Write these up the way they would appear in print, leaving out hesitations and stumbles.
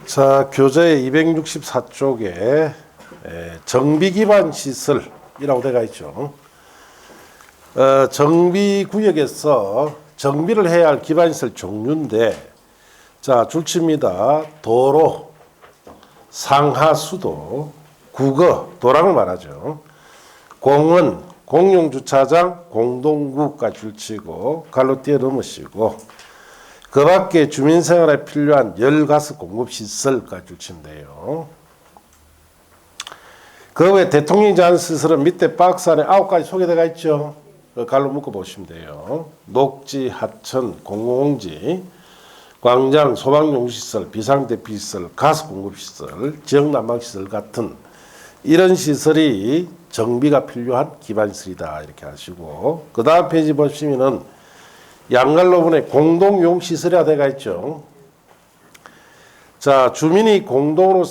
자, 교재 264쪽에 정비 기반 시설이라고 되어 있죠. 정비 구역에서 정비를 해야 할 기반 시설 종류인데, 자, 줄칩니다. 도로, 상하수도, 국어, 도랑을 말하죠. 공원, 공용주차장, 공동구까지 줄치고 갈로 뛰어넘으시고, 그 밖에 주민생활에 필요한 열가스 공급시설까지 줄친대요. 그 외에 대통령이 제한 시설은 밑에 박스 안에 9가지 소개되어 있죠. 갈로 묶어 보시면 돼요. 녹지, 하천, 공공지, 광장, 소방용시설, 비상대피시설, 가스공급시설, 지역난방시설 같은 이런 시설이 정비가 필요한 기반시설이다 이렇게 하시고, 그 다음 페이지 보시면은 양갈로분의 공동용시설이라 되어 있죠. 자, 주민이 공동으로,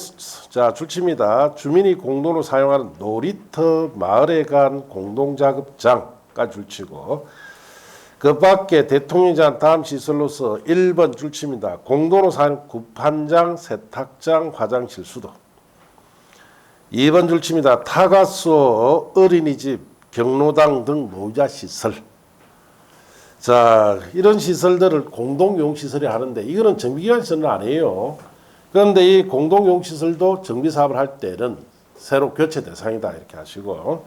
자, 줄칩니다. 주민이 공동으로 사용하는 놀이터, 마을에 간 공동작업장까지 줄치고, 그 밖에 대통령이 제한 다음 시설로서 1번 줄칩니다. 공동으로 사용하는 구판장, 세탁장, 화장실, 수도. 2번 줄칩니다. 타가수, 어린이집, 경로당 등 노자시설. 자, 이런 시설들을 공동용시설이 하는데, 이거는 정비기관시설은 아니에요. 그런데 이 공동용시설도 정비사업을 할 때는 새로 교체 대상이다 이렇게 하시고,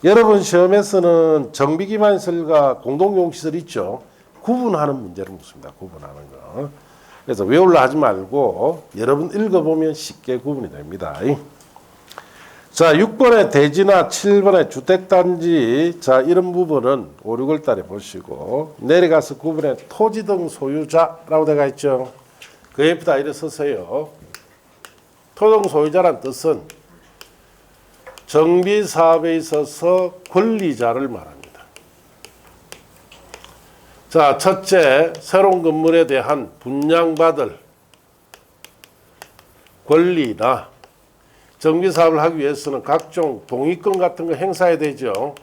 여러분 시험에서는 정비기반시설과 공동용시설 있죠. 구분하는 문제를 묻습니다. 구분하는 거. 그래서 외우려 하지 말고 여러분 읽어보면 쉽게 구분이 됩니다. 자, 6번의 대지나 7번의 주택단지, 자, 이런 부분은 5, 6월 달에 보시고, 내려가서 9번의 토지 등 소유자라고 되어 있죠. 그 옆에다 이렇게 쓰세요. 토지 등 소유자란 뜻은 정비 사업에 있어서 권리자를 말합니다. 자, 첫째, 새로운 건물에 대한 분양받을 권리나 정비 사업을 하기 위해서는 각종 동의권 같은 거 행사해야 되죠.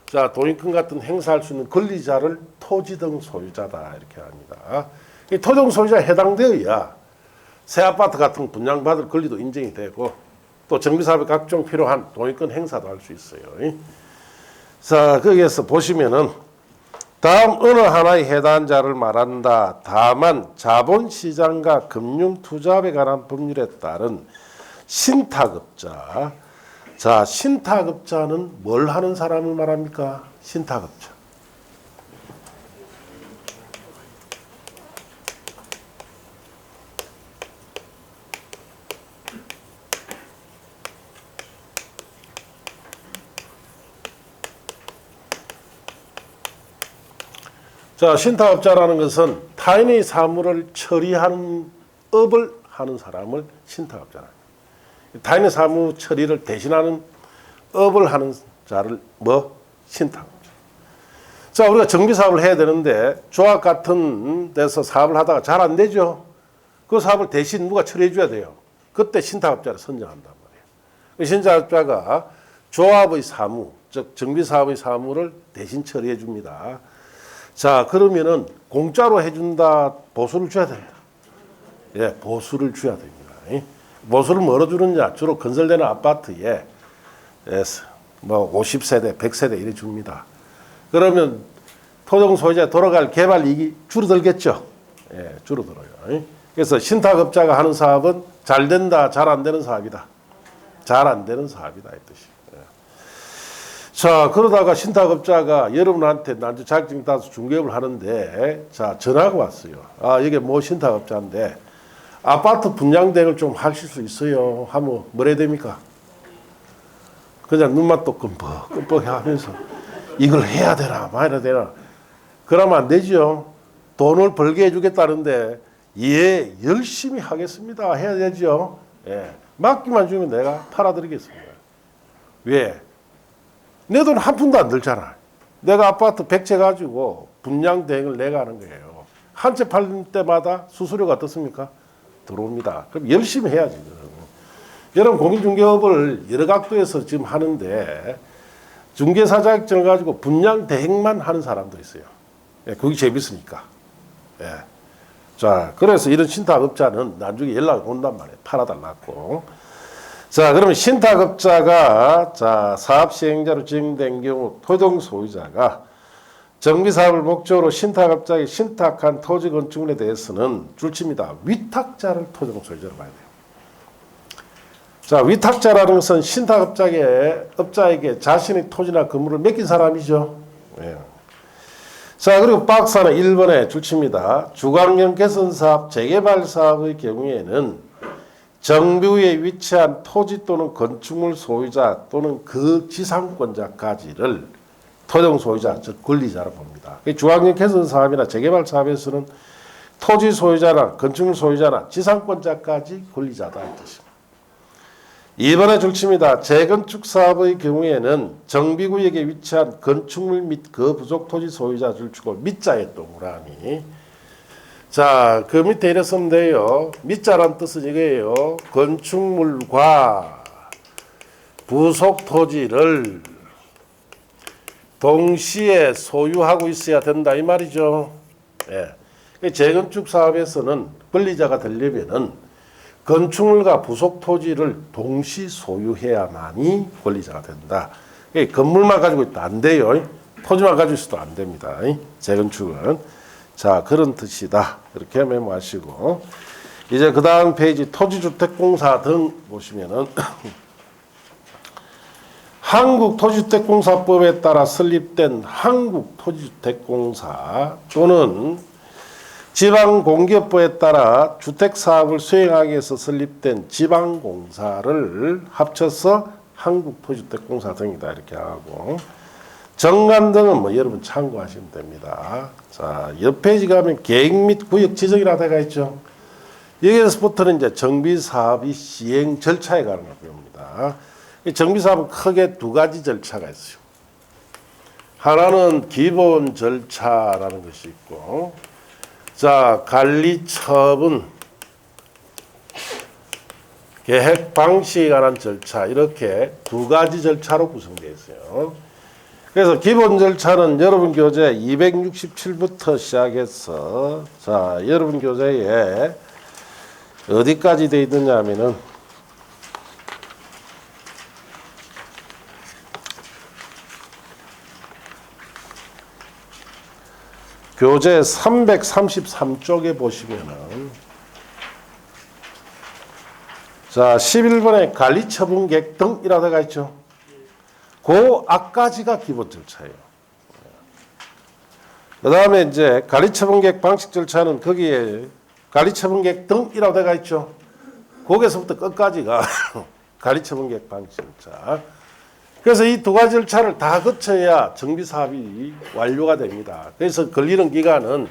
자, 동의권 같은 행사할 수 있는 권리자를 토지 등 소유자다 이렇게 합니다. 이 토지 등 소유자에 해당되어야 새 아파트 같은 거 분양받을 권리도 인정이 되고, 또 정비 사업에 각종 필요한 동의권 행사도 할 수 있어요. 자, 거기에서 보시면은 다음 어느 하나의 해당 자를 말한다. 다만 자본시장과 금융투자에 관한 법률에 따른 신탁업자. 자, 신탁업자는 뭘 하는 사람을 말합니까? 신탁업자. 자, 신탁업자라는 것은 타인의 사물을 처리하는 업을 하는 사람을 신탁업자라. 타인의 사무 처리를 대신하는 업을 하는 자를 신탁업자. 자, 우리가 정비 사업을 해야 되는데 조합 같은 데서 사업을 하다가 잘 안 되죠. 그 사업을 대신 누가 처리해 줘야 돼요. 그때 신탁업자를 선정한단 말이에요. 신탁업자가 조합의 사무, 즉 정비 사업의 사무를 대신 처리해 줍니다. 자, 그러면은 공짜로 해준다, 보수를 줘야 됩니다. 예, 보수를 줘야 됩니다. 보수를 뭐로 주느냐? 주로 건설되는 아파트에 50세대, 100세대 이래 줍니다. 그러면 토종 소유자에 돌아갈 개발 이익이 줄어들겠죠. 예, 줄어들어요. 그래서 신탁업자가 하는 사업은 잘 된다, 잘 안 되는 사업이다. 잘 안 되는 사업이다 이 뜻이에요. 자, 그러다가 신탁업자가 여러분한테 난주 자격증 따서 중개업을 하는데, 자, 전화가 왔어요. 아, 이게 뭐 신탁업자인데 아파트 분양 대행을 좀 하실 수 있어요 하면 뭐라 해야 됩니까? 그냥 눈만 또 끔뻑 하면서 이걸 해야 되나 말아야 되나, 그러면 안 되죠. 돈을 벌게 해주겠다는데 예, 열심히 하겠습니다 해야 되죠. 예, 맡기만 주면 내가 팔아드리겠습니다. 왜? 내 돈 한 푼도 안 들잖아. 내가 아파트 100채 가지고 분양 대행을 내가 하는 거예요. 한 채 팔 때마다 수수료가 어떻습니까? 들어옵니다. 그럼 열심히 해야지. 여러분, 공인중개업을 여러 각도에서 지금 하는데 중개사 자격증을 가지고 분양 대행만 하는 사람도 있어요. 예, 그게 재밌으니까. 예. 자, 그래서 이런 신탁업자는 나중에 연락이 온단 말이에요. 팔아달라고. 자, 그러면 신탁업자가 자, 사업 시행자로 지정된 경우 토종 소유자가 정비사업을 목적으로 신탁업자에게 신탁한 토지 건축물에 대해서는 줄칩니다. 위탁자를 토종 소유자로 봐야 돼요. 자, 위탁자라는 것은 신탁업자에게 자신의 토지나 건물을 맡긴 사람이죠. 예. 자, 그리고 박사는 1번에 줄칩니다. 주광역 개선사업, 재개발사업의 경우에는 정비구에 위치한 토지 또는 건축물 소유자 또는 그 지상권자까지를 토종 소유자, 즉 권리자로 봅니다. 주광역 개선사업이나 재개발사업에서는 토지 소유자나 건축물 소유자나 지상권자까지 권리자다 이 뜻입니다. 2번에 줄칩니다. 재건축 사업의 경우에는 정비구역에 위치한 건축물 및 그 부속 토지 소유자 줄치고 밑자에 동그라미. 자, 그 밑에 이래 쓰면 돼요. 밑자란 뜻은 이거예요. 건축물과 부속 토지를 동시에 소유하고 있어야 된다 이 말이죠. 예. 재건축 사업에서는 권리자가 되려면은 건축물과 부속 토지를 동시 소유해야만이 권리자가 된다. 건물만 가지고 있다 안 돼요. 토지만 가지고 있어도 안 됩니다. 재건축은. 자, 그런 뜻이다. 이렇게 메모하시고 이제 그 다음 페이지 토지주택공사 등 보시면은 한국토지주택공사법에 따라 설립된 한국토지주택공사 또는 지방공기업부에 따라 주택사업을 수행하기 위해서 설립된 지방공사를 합쳐서 한국토지주택공사 등이다 이렇게 하고 정관 등은 뭐 여러분 참고하시면 됩니다. 자, 옆 페이지 가면 계획 및 구역 지정이라 되어 있죠. 여기서부터는 이제 정비사업이 시행 절차에 관한 걸 배웁니다. 정비사업은 크게 두 가지 절차가 있어요. 하나는 기본 절차라는 것이 있고 자, 관리 처분, 계획 방식에 관한 절차 이렇게 두 가지 절차로 구성되어 있어요. 그래서 기본 절차는 여러분 교재 267부터 시작해서 자, 여러분 교재에 어디까지 되어 있느냐 하면은 교재 333쪽에 보시면은 자 11번에 관리처분계획 등이라고 되어 있죠. 그 앞까지가 기본 절차예요. 그 다음에 이제 관리처분계획 방식 절차는 거기에 관리처분계획 등이라고 되어 있죠. 거기서부터 끝까지가 관리처분계획 방식 절차. 그래서 이 두 가지 절차를 다 거쳐야 정비사업이 완료가 됩니다. 그래서 걸리는 기간은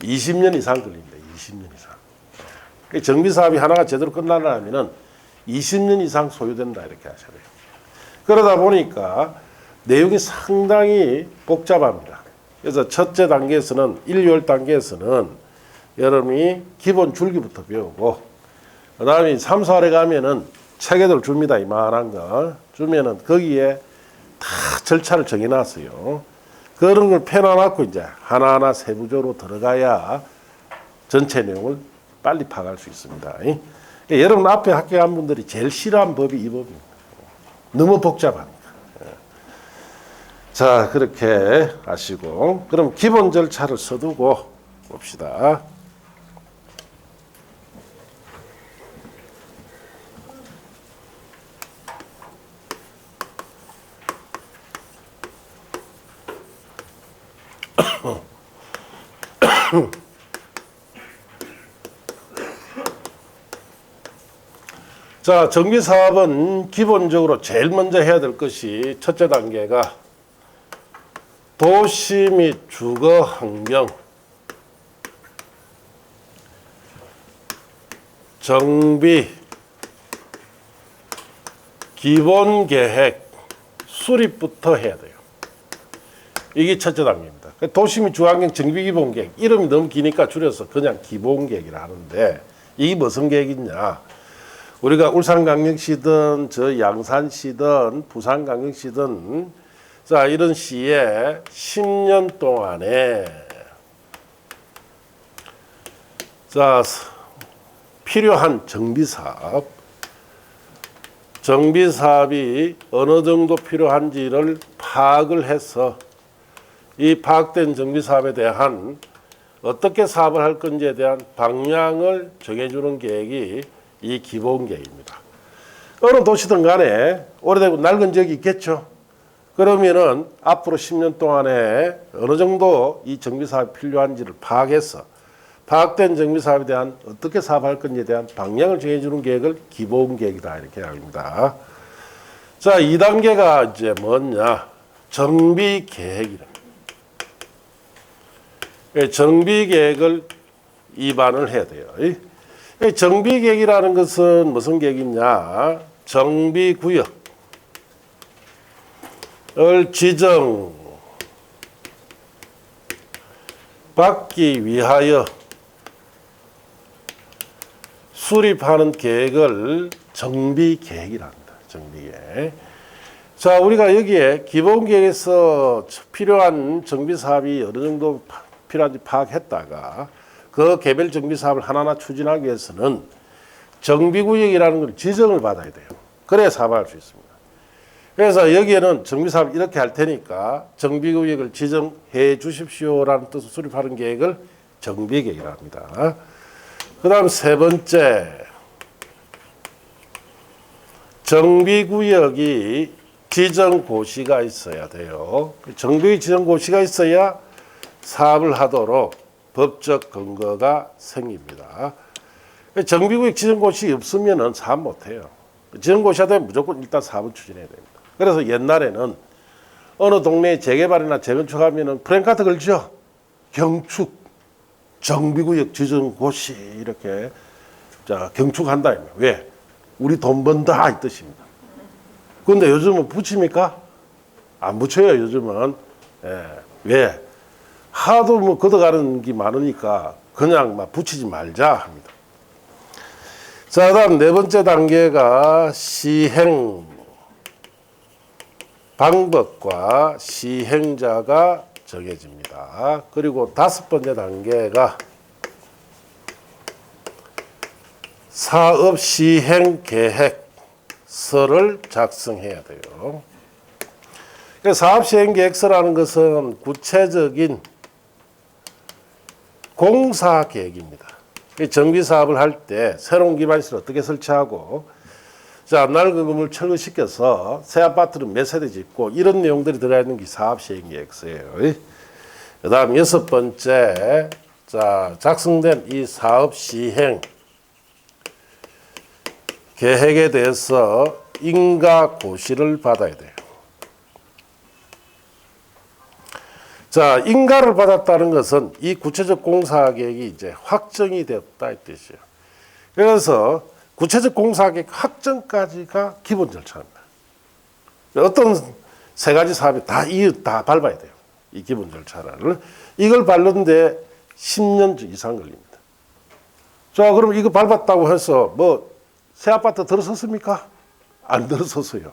20년 이상 걸립니다. 20년 이상. 정비사업이 하나가 제대로 끝나려면 20년 이상 소요된다 이렇게 하셔야 돼요. 그러다 보니까 내용이 상당히 복잡합니다. 그래서 첫째 단계에서는 1, 2월 단계에서는 여러분이 기본 줄기부터 배우고 그 다음에 3, 4월에 가면은 체계들 줍니다. 이만한 거 주면은 거기에 다 절차를 정해놨어요. 그런 걸 펴놔놓고 이제 하나하나 세부적으로 들어가야 전체 내용을 빨리 파악할 수 있습니다. 여러분 앞에 합격한 분들이 제일 싫어하는 법이 이 법입니다. 너무 복잡하니까. 자, 그렇게 아시고 그럼 기본 절차를 써두고 봅시다. 자, 정비사업은 기본적으로 제일 먼저 해야 될 것이 첫째 단계가 도시 및 주거 환경 정비 기본 계획 수립부터 해야 돼요. 이게 첫째 단계입니다. 도시 및 주거환경 정비 기본 계획 이름이 너무 기니까 줄여서 그냥 기본 계획이라 하는데 이게 무슨 계획이냐? 우리가 울산광역시든 저 양산시든 부산광역시든 자 이런 시에 10년 동안에 자, 필요한 정비사업. 정비사업이 어느 정도 필요한지를 파악을 해서 이 파악된 정비사업에 대한 어떻게 사업을 할 건지에 대한 방향을 정해주는 계획이 이 기본계획입니다. 어느 도시든 간에 오래되고 낡은 지역이 있겠죠. 그러면은 앞으로 10년 동안에 어느 정도 이 정비사업이 필요한지를 파악해서 파악된 정비사업에 대한 어떻게 사업할 건지에 대한 방향을 정해주는 계획을 기본계획이다 이렇게 합니다. 자, 2단계가 이제 뭐냐? 정비계획이랍니다. 정비계획을 입안을 해야 돼요. 정비계획이라는 것은 무슨 계획이냐? 정비구역을 지정받기 위하여 수립하는 계획을 정비계획이라 합니다. 정비계획. 자, 우리가 여기에 기본계획에서 필요한 정비사업이 어느 정도 필요한지 파악했다가 그 개별 정비사업을 하나하나 추진하기 위해서는 정비구역이라는 걸 지정을 받아야 돼요. 그래야 사업할 수 있습니다. 그래서 여기에는 정비사업 이렇게 할 테니까 정비구역을 지정해 주십시오라는 뜻으로 수립하는 계획을 정비계획이라 합니다. 그 다음 세 번째, 정비구역이 지정고시가 있어야 돼요. 정비구역 지정고시가 있어야 사업을 하도록 법적 근거가 생깁니다. 정비구역 지정고시 없으면 사업 못해요. 지정고시가 되면 무조건 일단 사업을 추진해야 됩니다. 그래서 옛날에는 어느 동네에 재개발이나 재건축하면 프랜카드 걸죠. 경축 정비구역 지정고시 이렇게 자 경축한다. 왜? 우리 돈 번다 이 뜻입니다. 그런데 요즘은 붙입니까? 안 붙여요. 요즘은. 예. 왜? 하도 뭐 걷어가는 게 많으니까 그냥 막 붙이지 말자 합니다. 자, 다음 네 번째 단계가 시행 방법과 시행자가 정해집니다. 그리고 다섯 번째 단계가 사업 시행 계획서를 작성해야 돼요. 사업 시행 계획서라는 것은 구체적인 공사 계획입니다. 정비 사업을 할 때 새로운 기반시설을 어떻게 설치하고, 자, 낡은 건물 철거시켜서 새 아파트를 몇 세대 짓고 이런 내용들이 들어가 있는 게 사업 시행 계획서예요. 그다음 여섯 번째, 자, 작성된 이 사업 시행 계획에 대해서 인가 고시를 받아야 돼요. 자, 인가를 받았다는 것은 이 구체적 공사 계획이 이제 확정이 되었다 이 뜻이에요. 그래서 구체적 공사 계획 확정까지가 기본 절차입니다. 어떤 세 가지 사업이 다 밟아야 돼요. 이 기본 절차를. 이걸 밟는데 10년 이상 걸립니다. 자, 그럼 이거 밟았다고 해서 뭐 새 아파트 들어섰습니까? 안 들어섰어요.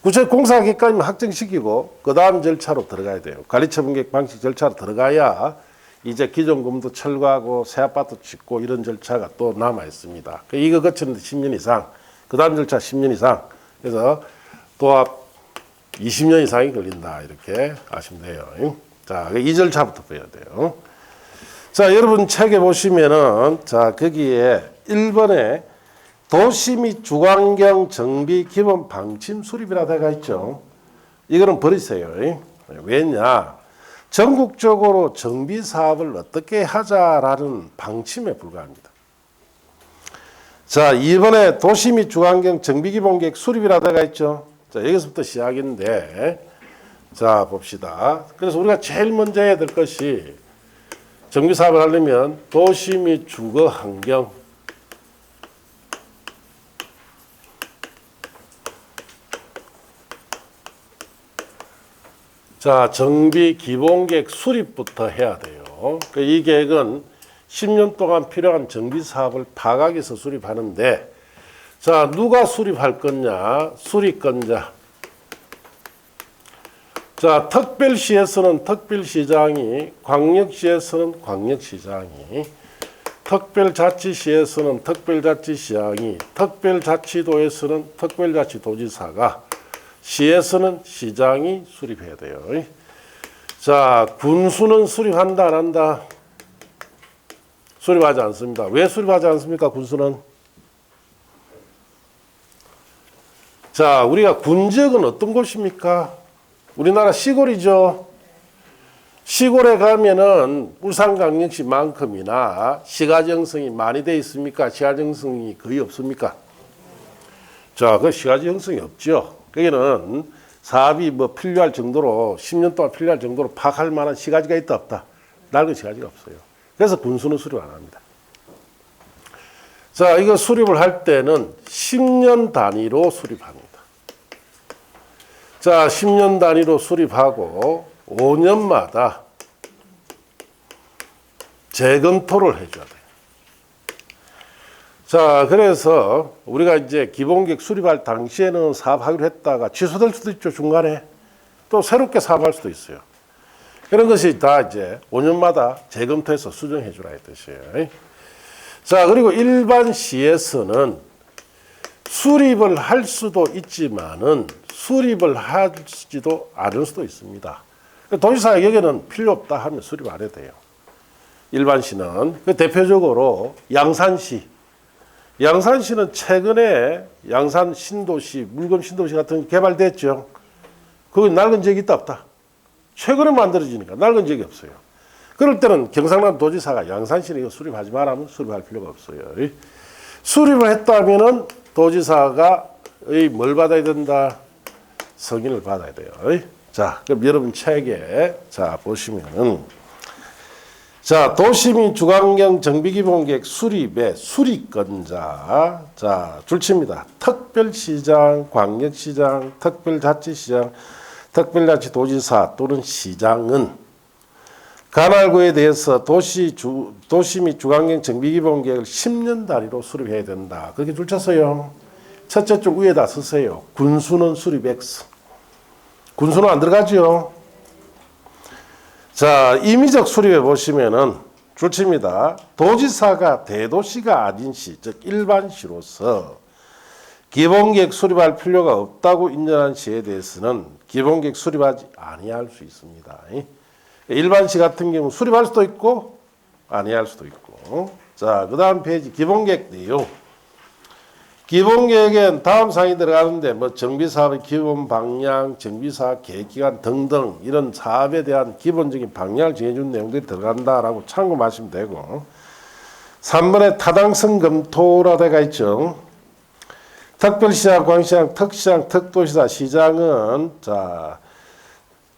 구체적 공사 계획까지만 확정시키고 그 다음 절차로 들어가야 돼요. 관리처분 계획 방식 절차로 들어가야 이제 기존 건물도 철거하고 새 아파트 짓고 이런 절차가 또 남아 있습니다. 이거 거치는데 10년 이상, 그 다음 절차 10년 이상, 그래서 도합 20년 이상이 걸린다 이렇게 아시면 돼요. 자, 이 절차부터 배워야 돼요. 자, 여러분 책에 보시면은 자 거기에 1번에 도시 및 주관경 정비 기본 방침 수립이라 되어 있죠. 이거는 버리세요. 왜냐? 전국적으로 정비 사업을 어떻게 하자라는 방침에 불과합니다. 자, 2번에 도시 및 주관경 정비 기본 계획 수립이라 되어 있죠. 자, 여기서부터 시작인데, 자, 봅시다. 그래서 우리가 제일 먼저 해야 될 것이 정비 사업을 하려면 도시 및 주거 환경 자, 정비 기본계획 수립부터 해야 돼요. 이 계획은 10년 동안 필요한 정비 사업을 파악해서 수립하는데, 자, 누가 수립할 거냐? 수립권자. 자, 특별시에서는 특별시장이, 광역시에서는 광역시장이, 특별자치시에서는 특별자치시장이, 특별자치도에서는 특별자치도지사가, 시에서는 시장이 수립해야 돼요. 자, 군수는 수립한다 안 한다? 수립하지 않습니다. 왜 수립하지 않습니까? 군수는? 자, 우리가 군지역은 어떤 곳입니까? 우리나라 시골이죠. 시골에 가면은 울산광역시만큼이나 시가지 형성이 많이 돼 있습니까? 시가지 형성이 거의 없습니까? 자, 그 시가지 형성이 없죠. 거기는 사업이 뭐 필요할 정도로 10년 동안 필요할 정도로 파악할 만한 시가지가 있다 없다? 낡은 시가지가 없어요. 그래서 군수는 수립 안 합니다. 자, 이거 수립을 할 때는 10년 단위로 수립합니다. 자, 10년 단위로 수립하고 5년마다 재검토를 해줘야 돼요. 자, 그래서 우리가 이제 기본계획 수립할 당시에는 사업하기로 했다가 취소될 수도 있죠, 중간에. 또 새롭게 사업할 수도 있어요. 그런 것이 다 이제 5년마다 재검토해서 수정해 주라 이 뜻이에요. 자, 그리고 일반 시에서는 수립을 할 수도 있지만은 수립을 하지도 않을 수도 있습니다. 도지사가 여기는 필요 없다 하면 수립 안 해도 돼요. 일반 시는. 그 대표적으로 양산시. 양산시는 최근에 양산 신도시, 물금 신도시 같은 게 개발됐죠. 그거 낡은 적이 있다 없다? 최근에 만들어지니까 낡은 적이 없어요. 그럴 때는 경상남 도지사가 양산시는 이거 수립하지 말라면 수립할 필요가 없어요. 수립을 했다면은 도지사가 뭘 받아야 된다? 승인을 받아야 돼요. 자, 그럼 여러분 책에 자 보시면은 자, 도시및 주관경 정비기본계획 수립의 수립권자 자 줄칩니다. 특별시장, 광역시장, 특별자치시장, 특별자치도지사 또는 시장은 관할구에 대해서 도시 및 주관경 정비기본계획을 10년 단위로 수립해야 된다. 그렇게 줄쳤어요. 첫째 줄 위에다 쓰세요. 군수는 수립 X. 군수는 안 들어가죠. 자, 임의적 수립에 보시면은 줄칩니다. 도지사가 대도시가 아닌 시, 즉 일반시로서 기본계획 수립할 필요가 없다고 인정한 시에 대해서는 기본계획 수립하지 아니할 수 있습니다. 일반시 같은 경우 수립할 수도 있고 아니할 수도 있고. 자, 그 다음 페이지 기본계획 내용. 기본계획엔 다음 사항이 들어가는데 뭐 정비사업의 기본 방향, 정비사업 계획기간 등등 이런 사업에 대한 기본적인 방향을 정해준 내용들이 들어간다라고 참고하시면 되고 3번에 타당성 검토라 되어 있죠. 특별시장, 광시장, 특시장, 특도시사, 시장은 자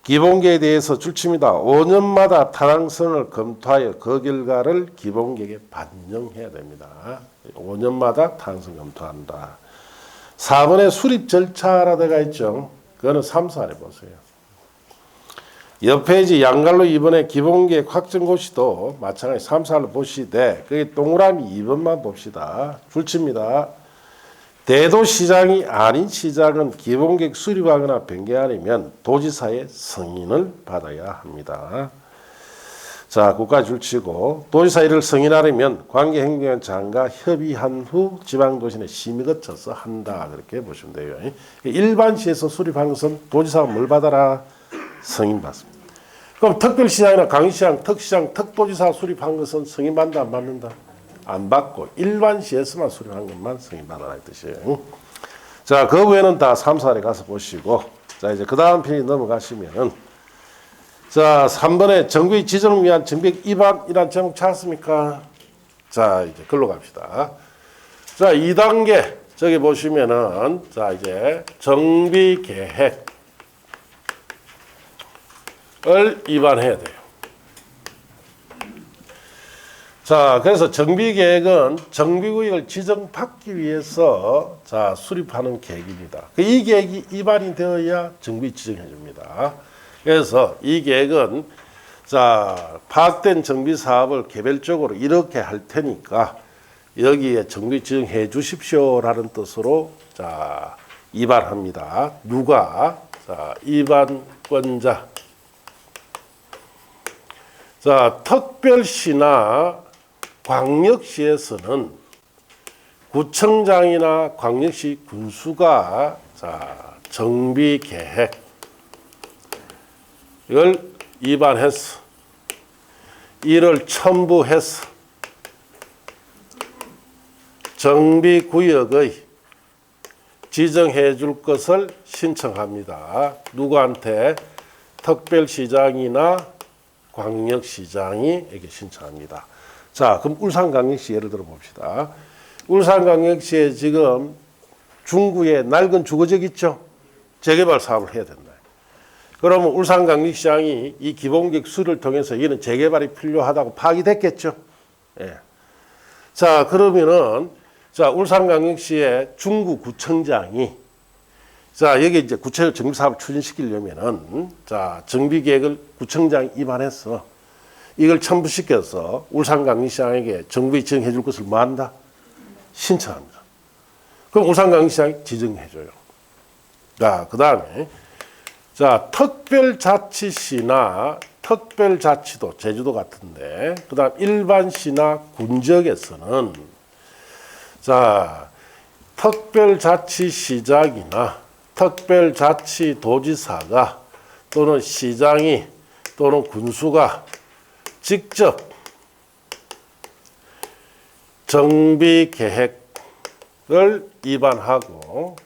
기본계획에 대해서 줄칩니다. 5년마다 타당성을 검토하여 그 결과를 기본계획에 반영해야 됩니다. 5년마다 타당성 검토한다. 4번에 수립 절차라 되어 있죠. 그거는 3사를 보세요. 옆 페이지 양갈로 2번에 기본계획 확정고시도 마찬가지 3사를 보시되 그게 동그라미 2번만 봅시다. 줄칩니다. 대도시장이 아닌 시장은 기본계획 수립하거나 변경하려면 도지사의 승인을 받아야 합니다. 자, 그까지 줄치고 도지사 이를 승인하려면 관계행정장과 협의한 후 지방도시내 심의 거쳐서 한다. 그렇게 보시면 돼요. 일반시에서 수립한 것은 도지사가 뭘 받아라? 승인 받습니다. 그럼 특별시장이나 강시장, 특시장, 특도지사 수립한 것은 승인 받는다 안 받는다? 안 받고 일반시에서만 수립한 것만 승인받아라 이 뜻이에요. 자, 그 외에는 다 3사에 가서 보시고 자, 이제 그 다음 페이지 넘어가시면은 자, 3번에 정비 지정을 위한 정비계획 위반이란 제목 찾았습니까? 자, 이제 글로 갑시다. 자, 2단계 저기 보시면은 자, 이제 정비계획을 위반해야 돼요. 자, 그래서 정비계획은 정비구역을 지정받기 위해서 자 수립하는 계획입니다. 이 계획이 위반이 되어야 정비 지정해 줍니다. 그래서 이 계획은 자 파악된 정비 사업을 개별적으로 이렇게 할 테니까 여기에 정비 지정해 주십시오라는 뜻으로 자 위반합니다. 누가 자 위반권자 자 특별시나 광역시에서는 구청장이나 광역시 군수가 정비 계획을 위반해서 이를 첨부해서 정비구역의 지정해 줄 것을 신청합니다. 누구한테? 특별시장이나 광역시장이 이렇게 신청합니다. 자, 그럼 울산광역시 예를 들어 봅시다. 울산광역시에 지금 중구에 낡은 주거지역 있죠? 재개발 사업을 해야 된다. 그러면 울산광역시장이 이 기본계획 수리를 통해서 이는 재개발이 필요하다고 파악이 됐겠죠? 예. 자, 그러면은 울산광역시의 중구구청장이 여기 이제 구체적 정비 사업을 추진시키려면은 정비계획을 구청장이 입안해서 이걸 첨부시켜서 울산광역시장에게 정비 지정해 줄 것을 뭐 한다? 신청합니다. 그럼 울산광역시장이 지정해줘요. 그 다음에 특별자치시나 특별자치도, 제주도 같은데, 그 다음 일반시나 군지역에서는 특별자치시장이나 특별자치도지사가 또는 시장이 또는 군수가 직접 정비계획을 입안하고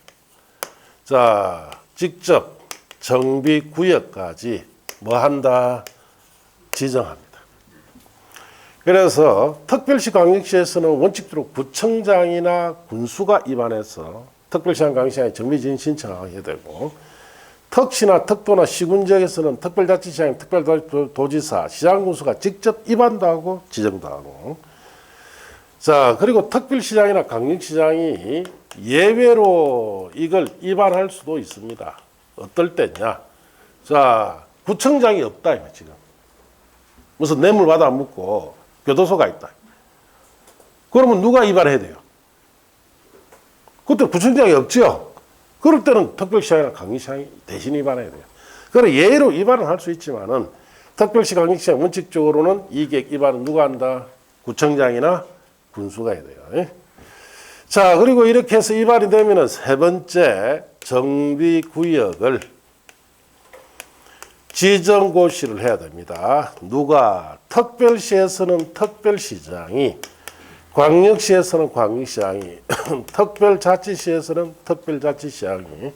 직접 정비구역까지 뭐 한다? 지정합니다. 그래서 특별시 광역시에서는 원칙적으로 구청장이나 군수가 입안해서 특별시장 광역시장에 정비지정 신청하게 되고, 특시나 특도나 시군지역에서는 특별자치시장, 특별도지사, 시장군수가 직접 입안도 하고 지정도 하고, 그리고 특별시장이나 광역시장이 예외로 이걸 입안할 수도 있습니다. 어떨 때냐? 구청장이 없다, 지금. 무슨 뇌물 받아 묻고 교도소가 있다. 그러면 누가 입안해야 돼요? 그때 구청장이 없죠? 그럴 때는 특별시장이나 광역시장이 대신 입안해야 돼요. 그래, 예외로 입안을 할 수 있지만은 특별시, 광역시장 원칙적으로는 이 계획 입안은 누가 한다? 구청장이나 군수가 해야 돼요. 그리고 이렇게 해서 입안이 되면은 세 번째, 정비구역을 지정고시를 해야 됩니다. 누가? 특별시에서는 특별시장이, 광역시에서는 광역시장이, 특별자치시에서는 특별자치시장이,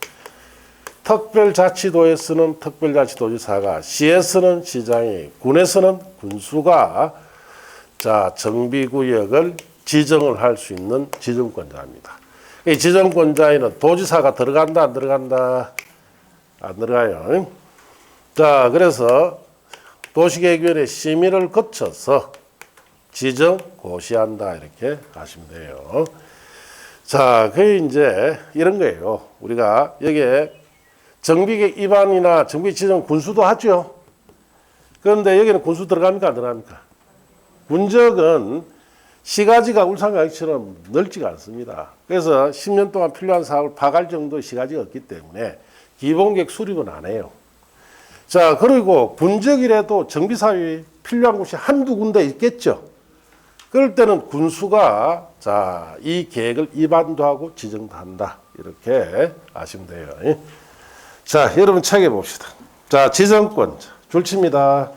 특별자치도에서는 특별자치도지사가, 시에서는 시장이, 군에서는 군수가 정비구역을 지정을 할 수 있는 지정권자입니다. 이 지정권자에는 도지사가 들어간다, 안 들어간다? 안 들어가요. 그래서 도시계획위원회 심의를 거쳐서 지정 고시한다, 이렇게 하시면 돼요. 그게 이제 이런 거예요. 우리가 여기에 정비계획 입안이나 정비 지정 군수도 하죠. 그런데 여기는 군수 들어갑니까, 안 들어갑니까? 군적은 시가지가 울산광역시처럼 넓지가 않습니다. 그래서 10년 동안 필요한 사업을 파갈 정도의 시가지가 없기 때문에 기본계획 수립은 안 해요. 그리고 군적이라도 정비사업이 필요한 곳이 한두 군데 있겠죠. 그럴 때는 군수가 이 계획을 입안도 하고 지정도 한다, 이렇게 아시면 돼요. 여러분 책에 봅시다. 지정권 줄칩니다.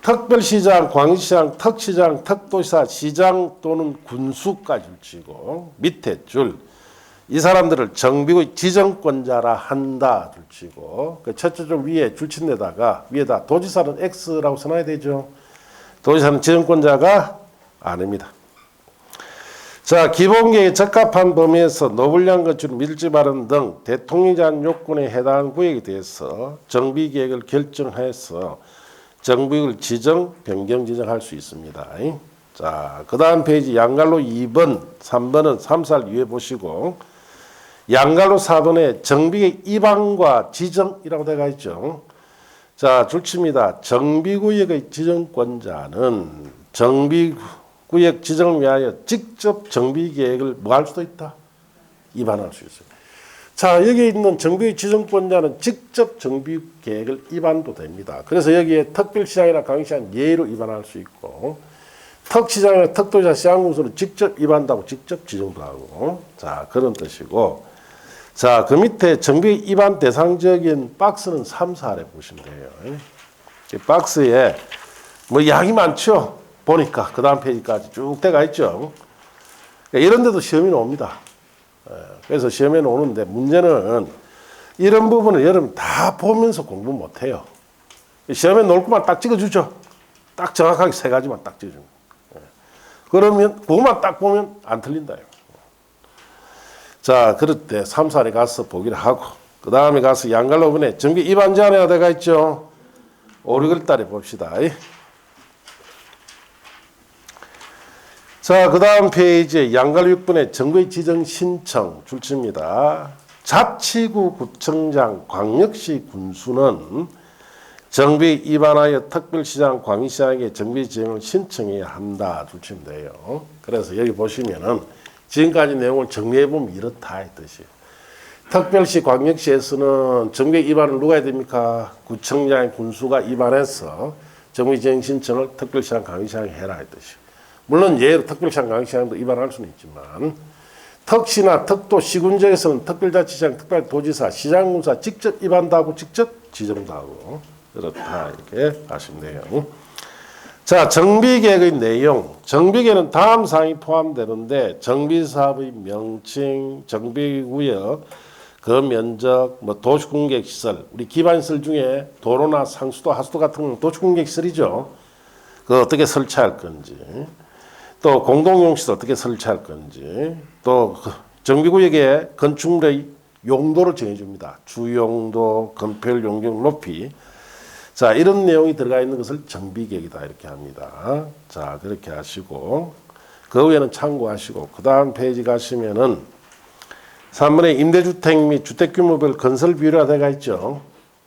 특별시장, 광역시장, 특시장, 특도지사, 시장 또는 군수까지 줄치고, 밑에 줄, 이 사람들을 정비구역 지정권자라 한다 줄치고, 그 첫째 줄 위에 줄친 데다가 위에다 도지사는 X라고 써놔야 되죠. 도지사는 지정권자가 아닙니다. 기본계획에 적합한 범위에서 노블량 건축, 밀집 발언 등 대통령이 제한 요건에 해당하는 구역에 대해서 정비계획을 결정해서 정비구역을 지정, 변경 지정할 수 있습니다. 그 다음 페이지 양갈로 2번, 3번은 3살 위에 보시고, 양갈로 4번에 정비계획 입안과 지정이라고 되어 있죠. 줄칩니다. 정비구역의 지정권자는 정비구역 지정을 위하여 직접 정비계획을 뭐 할 수도 있다? 입안할 수 있어요. 여기 있는 정비구역 지정권자는 직접 정비계획을 입안도 됩니다. 그래서 여기에 특별시장이나 광역시장 예외로 입안할 수 있고, 턱시장이나 턱도시나 시장군수는 직접 입안한다고 직접 지정도 하고. 자, 그런 뜻이고. 자, 그 밑에 정비 입안 대상적인 박스는 3, 4래 보시면 돼요. 이 박스에 뭐 양이 많죠? 보니까 그 다음 페이지까지 쭉 돼가 있죠. 이런 데도 시험이 옵니다. 그래서 시험에 오는데 문제는 이런 부분을 여러분 다 보면서 공부 못해요. 시험에 놓을 것만 딱 찍어주죠. 딱 정확하게 3가지만 딱 찍어줍니다. 그러면 그것만 딱 보면 안 틀린다. 자, 그럴 때 3, 4에 가서 보기를 하고 그 다음에 가서 양갈로 번에 정비 입안 제한해야 돼가 있죠. 5, 6월 달에 봅시다. 자, 그 다음 페이지에 양갈 6번에 정부의 지정 신청 줄칩니다. 자치구 구청장 광역시 군수는 정비 입안하여 특별시장 광역시장에게 정비 지정을 신청해야 한다 줄치면 돼요. 그래서 여기 보시면은 지금까지 내용을 정리해보면 이렇다 이 뜻이에요. 특별시 광역시에서는 정비 입안을 누가 해야 됩니까? 구청장의 군수가 입안해서 정비 지정 신청을 특별시장 광역시장에 해라 이 뜻이에요. 물론 예로 특별시장 광역시장도 입안할 수는 있지만 특시나 특도 시군지역에서는 특별자치시장, 특별도지사, 시장군사 직접 입안하고 직접 지정도 하고 그렇다 이렇게 하시면 돼요. 자, 정비계획의 내용. 정비계획은 다음 사항이 포함되는데 정비사업의 명칭, 정비구역, 그 면적, 뭐 도시공객시설, 우리 기반시설 중에 도로나 상수도, 하수도 같은 건 도시공객시설이죠. 그 어떻게 설치할 건지, 또 공동용시설 어떻게 설치할 건지, 또 정비구역의 건축물의 용도를 정해줍니다. 주용도, 건폐율, 용적, 높이. 자, 이런 내용이 들어가 있는 것을 정비계획이다 이렇게 합니다. 자, 그렇게 하시고 그 후에는 참고하시고 그 다음 페이지 가시면은 3번에 임대주택 및 주택규모별 건설 비율화 되어 있죠.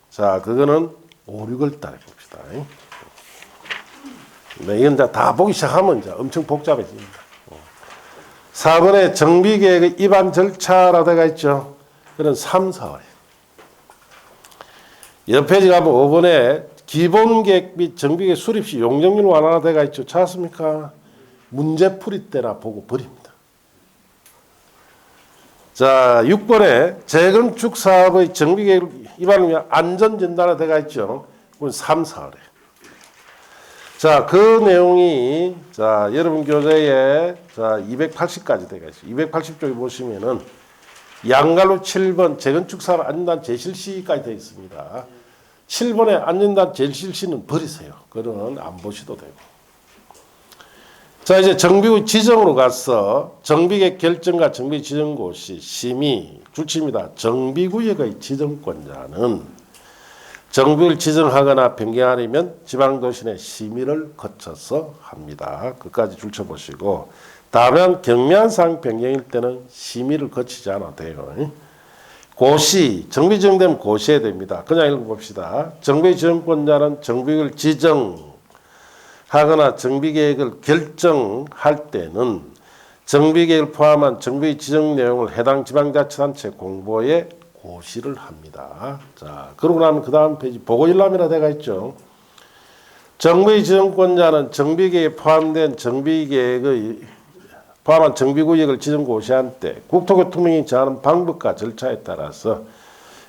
자, 그거는 5, 6월 달에 봅시다. 네, 이건 다 보기 시작하면 이제 엄청 복잡해집니다. 4번에 정비계획의 입안 절차라 되어 있죠. 그건 3, 4월에. 옆 페이지 가면 5번에 기본계획 및 정비계획 수립 시 용적률 완화가 되어 있죠. 찾았습니까? 문제풀이 때나 보고 버립니다. 자, 6번에 재건축 사업의 정비계획 입안을 위한 안전진단이 되어 있죠. 그건 3, 4월에. 자, 그 내용이 자, 여러분 교재에 자, 280까지 되어 있어요. 280쪽에 보시면은 양갈로 7번 재건축 사업 안전단 제실시까지 되어 있습니다. 7번에 안전단 제실시는 버리세요. 그건 안 보셔도 되고. 자, 이제 정비구 지정으로 가서 정비계획 결정과 정비 지정고 시 심의 줄칩니다. 정비구역의 지정권자는 정비를 지정하거나 변경하려면 지방도시 내 심의를 거쳐서 합니다. 끝까지 줄쳐보시고 다만 경미한 변경일 때는 심의를 거치지 않아도 돼요. 고시, 정비 지정되면 고시해야 됩니다. 그냥 읽어봅시다. 정비 지정권자는 정비를 지정하거나 정비계획을 결정할 때는 정비계획을 포함한 정비 지정 내용을 해당 지방자치단체 공보에 고시를 합니다. 자, 그러고 나면 그 다음 페이지 보고일람이라 되어 있죠. 정비 지정권자는 정비계획에 포함된 정비계획의 포함한 정비구역을 지정 고시한 때 국토교통청이 정하는 방법과 절차에 따라서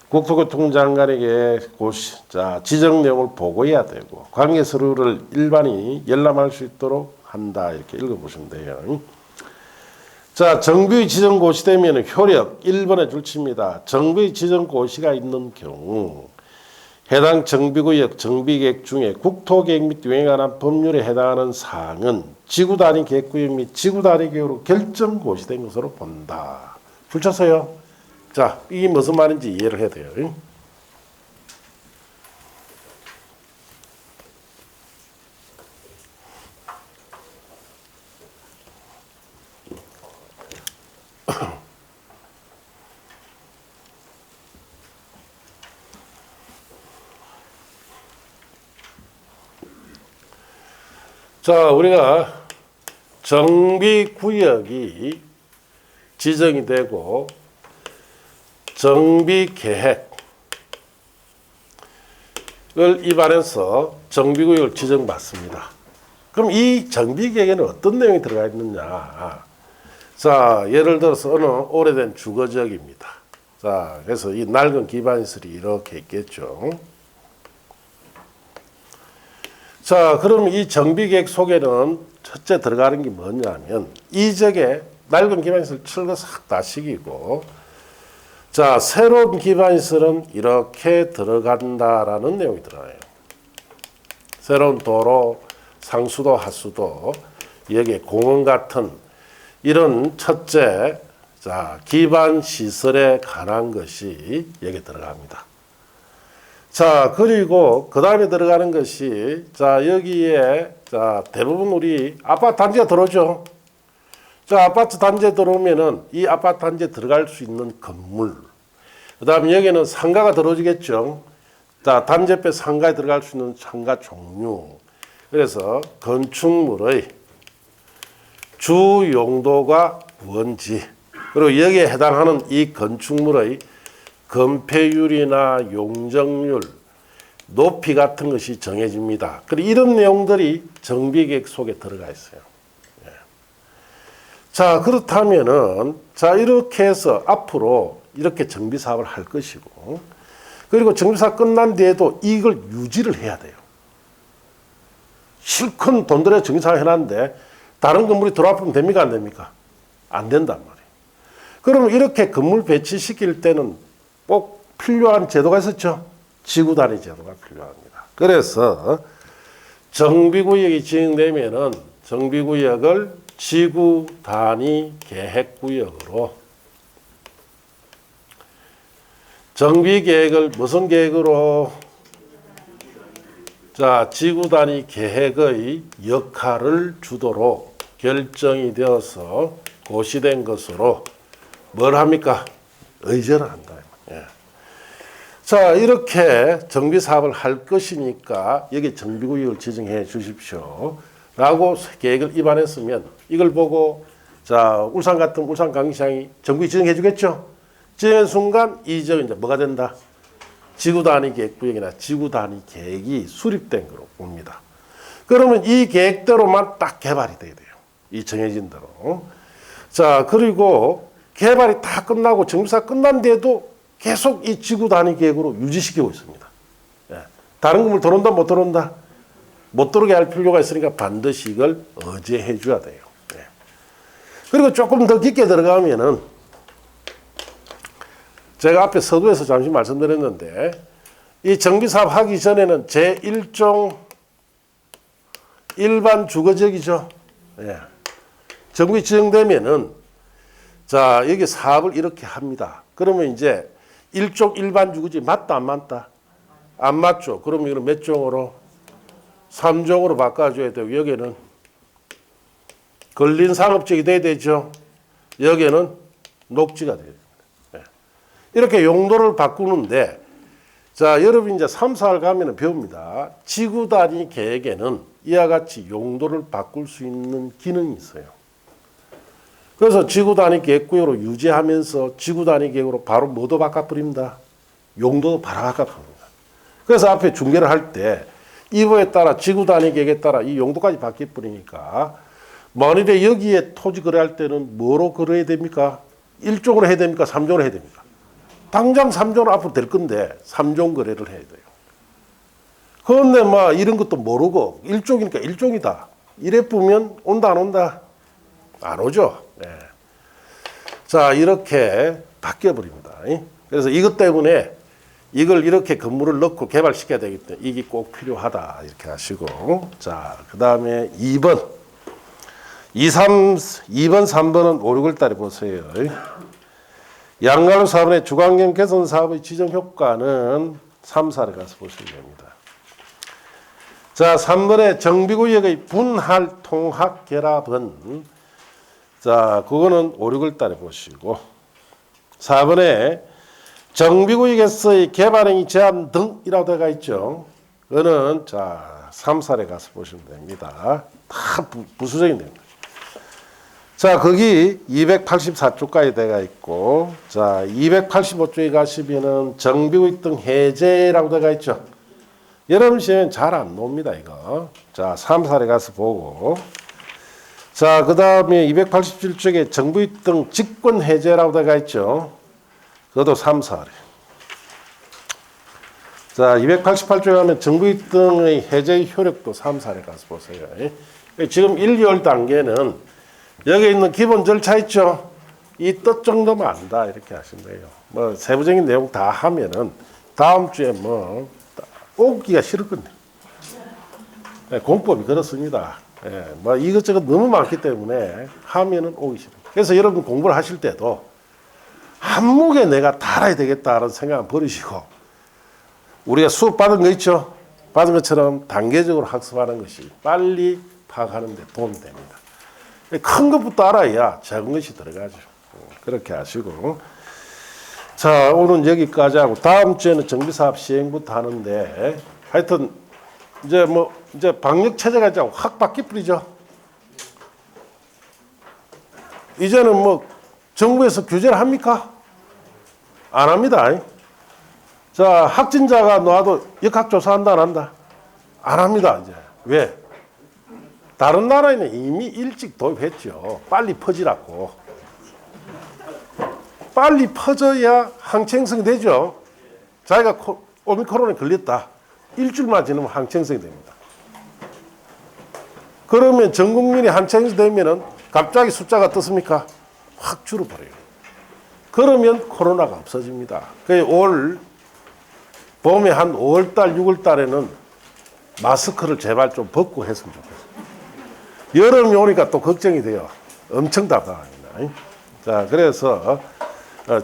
국토교통부 장관에게 고시, 자, 지정 내용을 보고해야 되고 관계 서류를 일반인이 열람할 수 있도록 한다 이렇게 읽어보시면 돼요. 자, 정비 지정 고시되면 효력 1번에 줄칩니다. 정비 지정 고시가 있는 경우 해당 정비구역 정비계획 중에 국토계획 및 유행에 관한 법률에 해당하는 사항은 지구단위 계획구역 및 지구단위 계획으로 결정 고시된 것으로 본다. 줄쳤어요? 자, 이게 무슨 말인지 이해를 해야 돼요. 자, 우리가 정비구역이 지정이 되고 정비계획을 입안해서 정비구역을 지정받습니다. 그럼 이 정비계획에는 어떤 내용이 들어가 있느냐? 자, 예를 들어서 어느 오래된 주거지역입니다. 자, 그래서 이 낡은 기반시설이 이렇게 있겠죠. 자, 그럼 이 정비계획 속에는 첫째 들어가는 게 뭐냐면 이 지역에 낡은 기반시설 철거 싹 다 시키고, 자, 새로운 기반시설은 이렇게 들어간다라는 내용이 들어가요. 새로운 도로, 상수도, 하수도, 여기에 공원 같은 이런 첫째, 자, 기반 시설에 관한 것이 여기에 들어갑니다. 자, 그리고 그 다음에 들어가는 것이, 자, 여기에, 자, 대부분 우리 아파트 단지가 들어오죠. 자, 아파트 단지에 들어오면은 이 아파트 단지에 들어갈 수 있는 건물, 그 다음에 여기는 상가가 들어오겠죠. 자, 단지 옆에 상가에 들어갈 수 있는 상가 종류. 그래서 건축물의 주 용도가 뭔지, 그리고 여기에 해당하는 이 건축물의 건폐율이나 용적률, 높이 같은 것이 정해집니다. 그리고 이런 내용들이 정비계획 속에 들어가 있어요. 예. 자, 그렇다면은, 자, 이렇게 해서 앞으로 이렇게 정비 사업을 할 것이고, 그리고 정비사업 끝난 뒤에도 이걸 유지를 해야 돼요. 실컷 돈 들여 정비사업 해놨는데 다른 건물이 들어와보면 됩니까? 안 됩니까? 안 된단 말이에요. 그러면 이렇게 건물 배치시킬 때는 꼭 필요한 제도가 있었죠. 지구단위 제도가 필요합니다. 그래서 정비구역이 지정되면은 정비구역을 지구단위 계획구역으로, 정비계획을 무슨 계획으로? 자, 지구단위 계획의 역할을 주도록 결정이 되어서 고시된 것으로 뭘 합니까? 의전을 한다. 예. 자, 이렇게 정비사업을 할 것이니까 여기 정비구역을 지정해 주십시오 라고 계획을 입안했으면 이걸 보고, 자, 울산 같은 울산광역시장이 정비 지정해 주겠죠. 지정한 순간 이 지역은 이제 뭐가 된다? 지구단위 계획구역이나 지구단위 계획이 수립된 거로 봅니다. 그러면 이 계획대로만 딱 개발이 돼야 돼요. 이 정해진 대로. 자, 그리고 개발이 다 끝나고 정비사 끝난 뒤에도 계속 이 지구단위 계획으로 유지시키고 있습니다. 예. 다른 건물 들어온다 못 들어온다? 못 들어오게 할 필요가 있으니까 반드시 이걸 어제해 줘야 돼요. 예. 그리고 조금 더 깊게 들어가면은 제가 앞에 서두에서 잠시 말씀드렸는데, 이 정비사업 하기 전에는 제1종 일반 주거지역이죠. 예. 정비 지정되면은, 자, 여기 사업을 이렇게 합니다. 그러면 이제 1종 일반 주거지역 맞다, 안 맞다? 안 맞죠. 그러면 이거는 몇 종으로? 3종으로 바꿔줘야 되고, 여기는 근린 상업지역이 돼야 되죠. 여기는 녹지가 돼요. 이렇게 용도를 바꾸는데, 자, 여러분 이제 3, 4를 가면 배웁니다. 지구단위 계획에는 이와 같이 용도를 바꿀 수 있는 기능이 있어요. 그래서 지구단위 계획구역으로 유지하면서 지구단위 계획으로 바로 뭐도 바꿔버립니다. 용도도 바로 바꿔버립니다. 그래서 앞에 중개를 할 때 이거에 따라 지구단위 계획에 따라 이 용도까지 바뀌어버리니까, 만일에 여기에 토지 거래할 때는 뭐로 거래해야 됩니까? 1종으로 해야 됩니까? 3종으로 해야 됩니까? 당장 3종으로 앞으로 될 건데 3종 거래를 해야 돼요. 그런데 막 이런 것도 모르고 1종이니까 1종이다. 이래 보면 온다 안 온다? 안 오죠. 네. 자, 이렇게 바뀌어버립니다. 그래서 이것 때문에 이걸 이렇게 건물을 넣고 개발시켜야 되기 때문에 이게 꼭 필요하다. 이렇게 하시고. 자, 그 다음에 2번. 2번, 3번은 5, 6월 달에 보세요. 양가로 사업의 주관경 개선 사업의 지정 효과는 3, 4를 가서 보시면 됩니다. 자, 3번에 정비구역의 분할 통합 결합은, 자, 그거는 5, 6월 달에 보시고, 4번에 정비구역에서의 개발행위 제한 등이라고 되어 있죠. 그거는 자, 3, 4에 가서 보시면 됩니다. 다 부수적인 내용입니다. 자, 거기 284쪽까지 되어 있고, 자, 285쪽에 가시면은 정비구역 등 해제라고 되어 있죠. 여름 시에는 잘 안 놉니다, 이거. 자, 3사례 가서 보고. 자, 그 다음에 287쪽에 정부입 등 직권 해제라고 되어 있죠. 그것도 3사례. 자, 288쪽에 하면 정부입 등의 해제의 효력도 3사례 가서 보세요. 지금 1, 2월 단계는 여기 있는 기본 절차 있죠. 이 뜻 정도만 안다 이렇게 하시면 돼요. 뭐 세부적인 내용 다 하면은 다음 주에 뭐 오기가 싫었거든요. 공법이 그렇습니다. 뭐 이것저것 너무 많기 때문에 하면은 오기 싫어요. 그래서 여러분 공부를 하실 때도 한목에 내가 다 알아야 되겠다는 생각은 버리시고 우리가 수업 받은 거 있죠. 받은 것처럼 단계적으로 학습하는 것이 빨리 파악하는 데 도움이 됩니다. 큰 것부터 알아야 작은 것이 들어가죠. 그렇게 하시고. 자, 오늘은 여기까지 하고 다음 주에는 정비사업 시행부터 하는데 하여튼 이제 방역 체제가 이제 확 바뀌 뿌리죠. 이제는 뭐 정부에서 규제를 합니까? 안 합니다. 자, 확진자가 나와도 역학조사한다 안 한다? 안 합니다. 이제 왜? 다른 나라에는 이미 일찍 도입했죠. 빨리 퍼지라고. 빨리 퍼져야 항체형성이 되죠. 자기가 오미크론에 걸렸다. 일주일만 지나면 항체형성이 됩니다. 그러면 전 국민이 항체형성이 되면은 갑자기 숫자가 떴습니까? 확 줄어버려요. 그러면 코로나가 없어집니다. 올 봄에 한 5월달, 6월달에는 마스크를 제발 좀 벗고 했으면 좋겠어요. 여름이 오니까 또 걱정이 돼요. 엄청 답답합니다. 자, 그래서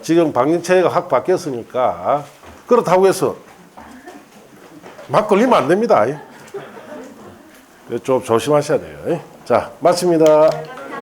지금 방역체계가 확 바뀌었으니까 그렇다고 해서 막 걸리면 안 됩니다. 좀 조심하셔야 돼요. 자, 마칩니다.